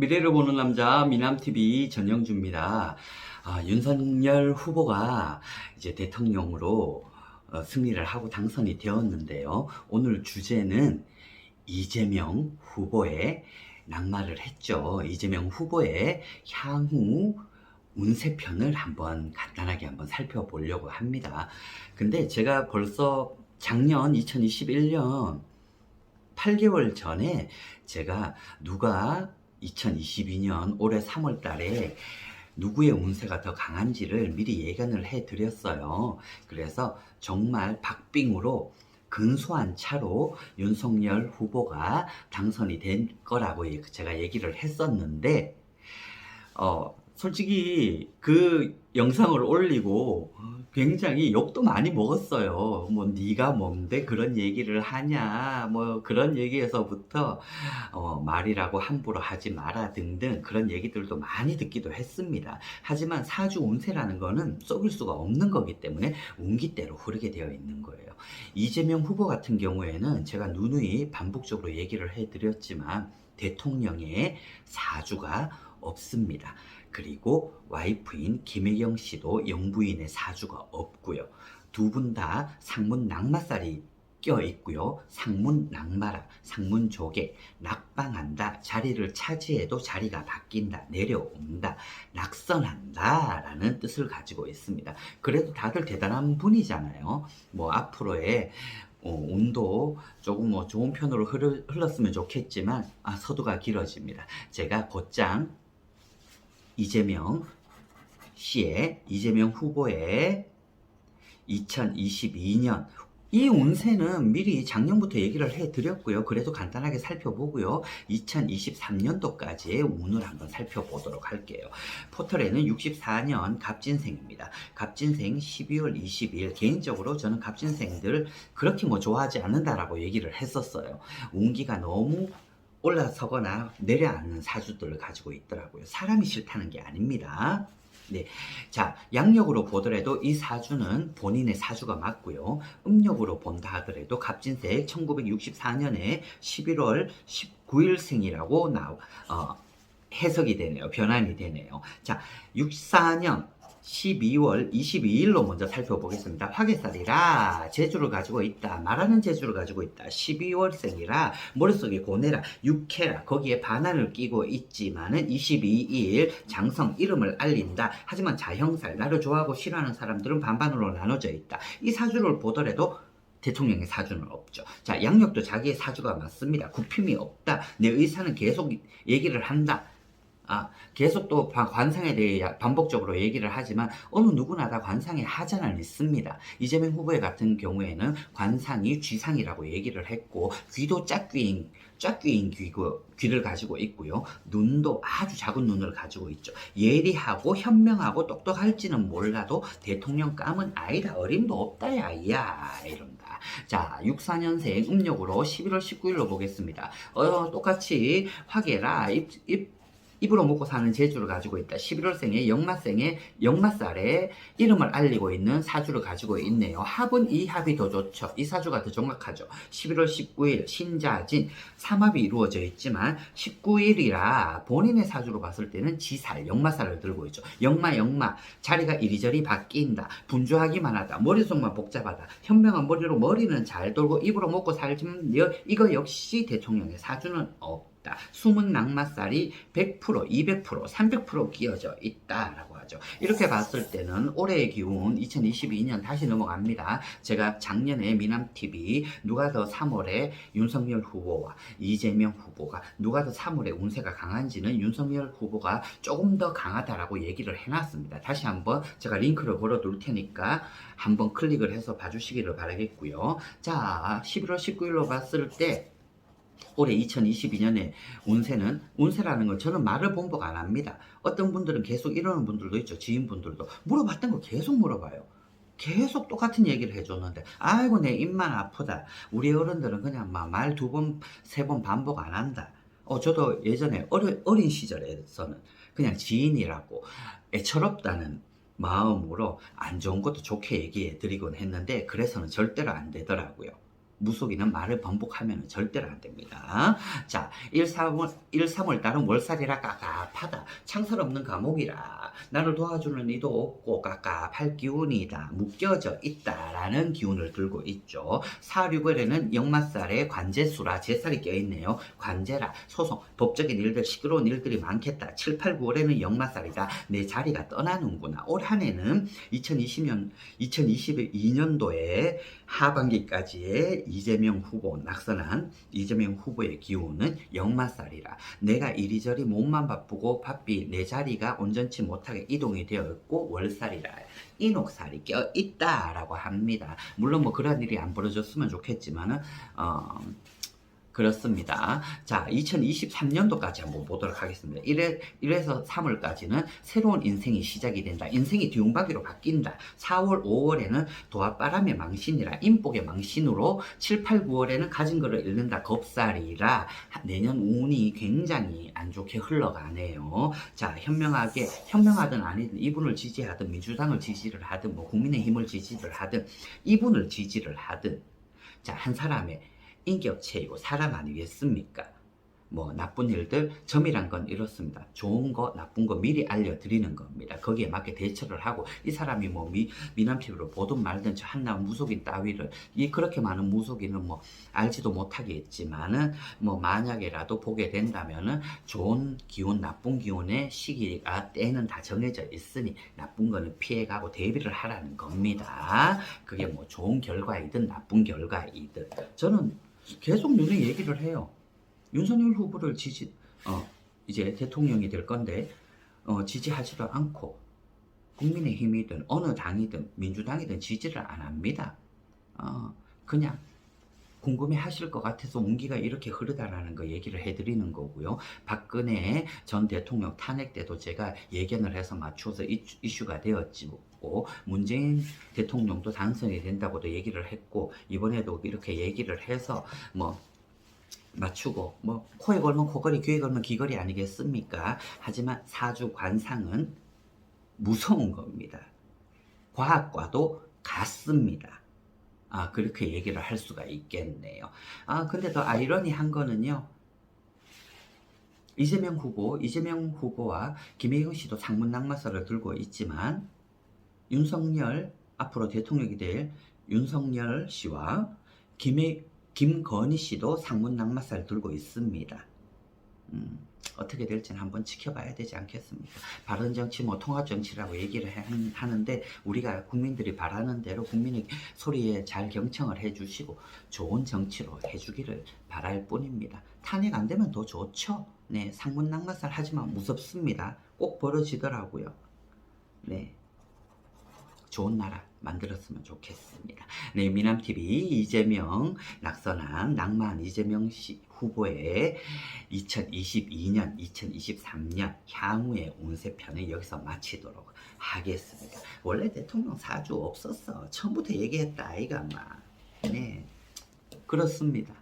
미래를 보는 남자 미남TV 전영주입니다. 윤석열 후보가 이제 대통령으로 승리를 하고 당선이 되었는데요. 오늘 주제는 이재명 후보의 낙마를 했죠. 이재명 후보의 향후 운세편을 간단하게 한번 살펴보려고 합니다. 근데 제가 벌써 작년 2021년 8개월 전에 제가 누가 2022년 올해 3월 달에 누구의 운세가 더 강한지를 미리 예견을 해 드렸어요. 그래서 정말 박빙으로 근소한 차로 윤석열 후보가 당선이 된 거라고 제가 얘기를 했었는데, 솔직히 그 영상을 올리고 굉장히 욕도 많이 먹었어요. 뭐 네가 뭔데 그런 얘기를 하냐, 뭐 그런 얘기에서부터 말이라고 함부로 하지 마라 등등 그런 얘기들도 많이 듣기도 했습니다. 하지만 사주 운세라는 거는 속일 수가 없는 거기 때문에 운기대로 흐르게 되어 있는 거예요. 이재명 후보 같은 경우에는 제가 누누이 반복적으로 얘기를 해드렸지만 대통령의 사주가 없습니다. 그리고 와이프인 김혜경 씨도 영부인의 사주가 없고요. 두 분 다 상문 낙마살이 껴 있고요. 상문 낙마라, 상문 조개, 낙방한다, 자리를 차지해도 자리가 바뀐다, 내려온다, 낙선한다 라는 뜻을 가지고 있습니다. 그래도 다들 대단한 분이잖아요. 뭐 앞으로의 운도 조금 뭐 좋은 편으로 흘렀으면 좋겠지만 서두가 길어집니다. 제가 곧장 이재명 후보의 2022년 이 운세는 미리 작년부터 얘기를 해드렸고요. 그래도 간단하게 살펴보고요. 2023년도까지의 운을 한번 살펴보도록 할게요. 포털에는 64년 갑진생입니다. 갑진생 12월 22일. 개인적으로 저는 갑진생들 그렇게 뭐 좋아하지 않는다라고 얘기를 했었어요. 운기가 너무 올라서거나 내려앉는 사주들을 가지고 있더라고요. 사람이 싫다는 게 아닙니다. 네. 자, 양력으로 보더라도 이 사주는 본인의 사주가 맞고요. 음력으로 본다 하더라도 갑진생 1964년에 11월 19일생이라고 해석이 되네요. 변환이 되네요. 자, 64년 12월 22일로 먼저 살펴보겠습니다. 화개살이라 재주를 가지고 있다. 말하는 재주를 가지고 있다. 12월생이라 머릿속에 고뇌라 육해라 거기에 반환을 끼고 있지만은 22일 장성 이름을 알린다. 하지만 자형살 나를 좋아하고 싫어하는 사람들은 반반으로 나눠져 있다. 이 사주를 보더라도 대통령의 사주는 없죠. 자, 양력도 자기의 사주가 맞습니다. 굽힘이 없다. 내 의사는 계속 얘기를 한다. 계속 또 관상에 대해 반복적으로 얘기를 하지만 어느 누구나 다 관상에 하자는 있습니다. 이재명 후보 같은 경우에는 관상이 쥐상이라고 얘기를 했고 귀도 짝귀인 귀를 가지고 있고요. 눈도 아주 작은 눈을 가지고 있죠. 예리하고 현명하고 똑똑할지는 몰라도 대통령 감은 아니다. 어림도 없다 야 이런다. 자, 64년생 음력으로 11월 19일로 보겠습니다. 똑같이 화개라 입으로 먹고 사는 재주를 가지고 있다. 11월생의 역마살에 이름을 알리고 있는 사주를 가지고 있네요. 합은 이 합이 더 좋죠. 이 사주가 더 정확하죠. 11월 19일 신자진 삼합이 이루어져 있지만 19일이라 본인의 사주로 봤을 때는 지살, 역마살을 들고 있죠. 역마 자리가 이리저리 바뀐다. 분주하기만 하다. 머릿속만 복잡하다. 현명한 머리로 머리는 잘 돌고 입으로 먹고 살지만 이거 역시 대통령의 사주는 없다. 숨은 낙마살이 100%, 200%, 300% 끼어져 있다라고 하죠. 이렇게 봤을 때는 올해의 기운 2022년 다시 넘어갑니다. 제가 작년에 미남TV 누가 더 3월에 윤석열 후보와 이재명 후보가 누가 더 3월에 운세가 강한지는 윤석열 후보가 조금 더 강하다라고 얘기를 해놨습니다. 다시 한번 제가 링크를 걸어둘 테니까 한번 클릭을 해서 봐주시기를 바라겠고요. 자, 11월 19일로 봤을 때 올해 2022년에 운세라는 건 저는 말을 번복 안 합니다. 어떤 분들은 계속 이러는 분들도 있죠. 지인분들도 물어봤던 거 계속 물어봐요. 계속 똑같은 얘기를 해줬는데 아이고 내 입만 아프다. 우리 어른들은 그냥 말 2번 3번 반복 안 한다. 저도 예전에 어린 시절에서는 그냥 지인이라고 애처롭다는 마음으로 안 좋은 것도 좋게 얘기해 드리곤 했는데 그래서는 절대로 안 되더라고요. 무속인은 말을 번복하면 절대로 안 됩니다. 자, 1, 3월 달은 월살이라 깝깝하다. 창설 없는 감옥이라. 나를 도와주는 이도 없고 깝깝할 기운이다. 묶여져 있다라는 기운을 들고 있죠. 4, 6월에는 역마살에 관제수라 제살이 껴있네요. 관제라, 소송, 법적인 일들, 시끄러운 일들이 많겠다. 7, 8, 9월에는 역마살이다. 내 자리가 떠나는구나. 올 한 해는 2022년도에 하반기까지의 이재명 후보, 낙선한 이재명 후보의 기운은 역마살이라. 내가 이리저리 몸만 바쁘고 바삐 내 자리가 온전치 못하게 이동이 되어 있고 월살이라. 인옥살이 껴있다라고 합니다. 물론 뭐 그런 일이 안 벌어졌으면 좋겠지만은 그렇습니다. 자, 2023년도까지 한번 보도록 하겠습니다. 1에서 3월까지는 새로운 인생이 시작이 된다. 인생이 뒤움박이로 바뀐다. 4월, 5월에는 도합바람의 망신이라, 인복의 망신으로 7, 8, 9월에는 가진 거를 잃는다. 겁살이라 내년 운이 굉장히 안 좋게 흘러가네요. 자, 현명하든 아니든 이분을 지지하든 민주당을 지지를 하든 뭐 국민의힘을 지지를 하든 이분을 지지를 하든 자, 한 사람의 인격체이고 사람 아니겠습니까? 뭐 나쁜 일들, 점이란 건 이렇습니다. 좋은 거, 나쁜 거 미리 알려드리는 겁니다. 거기에 맞게 대처를 하고 이 사람이 뭐 미남 피부로 보든 말든 저 한남 무속인 따위를 그렇게 많은 무속인은 뭐 알지도 못하겠지만은 뭐 만약에라도 보게 된다면은 좋은 기운, 나쁜 기운의 시기가 때는 다 정해져 있으니 나쁜 거는 피해가고 대비를 하라는 겁니다. 그게 뭐 좋은 결과이든 나쁜 결과이든 저는 계속 눈에 얘기를 해요. 윤석열 후보를 이제 대통령이 될 건데, 지지하지도 않고, 국민의힘이든 어느 당이든 민주당이든 지지를 안 합니다. 그냥 궁금해 하실 것 같아서 운기가 이렇게 흐르다라는 거 얘기를 해드리는 거고요. 박근혜 전 대통령 탄핵 때도 제가 예견을 해서 맞춰서 이슈가 되었고, 문재인 대통령도 당선이 된다고도 얘기를 했고, 이번에도 이렇게 얘기를 해서 뭐 맞추고 뭐 코에 걸면 코걸이, 귀에 걸면 귀걸이 아니겠습니까? 하지만 사주 관상은 무서운 겁니다. 과학과도 같습니다. 그렇게 얘기를 할 수가 있겠네요. 근데 더 아이러니한 거는요. 이재명 후보와 김혜경 씨도 상문 낙마설을 들고 있지만 윤석열, 앞으로 대통령이 될 윤석열 씨와 김건희 씨도 상문 낙마살 들고 있습니다. 어떻게 될지는 한번 지켜봐야 되지 않겠습니까? 바른정치, 뭐 통합정치라고 얘기를 하는데 우리가 국민들이 바라는 대로 국민의 소리에 잘 경청을 해주시고 좋은 정치로 해주기를 바랄 뿐입니다. 탄핵 안 되면 더 좋죠. 네, 상문 낙마살 하지만 무섭습니다. 꼭 벌어지더라고요. 네. 좋은 나라 만들었으면 좋겠습니다. 네, 미남TV 이재명 낙선한 낭만 이재명 후보의 2022년, 2023년 향후의 운세편을 여기서 마치도록 하겠습니다. 원래 대통령 사주 없었어. 처음부터 얘기했다, 아이가 막. 네, 그렇습니다.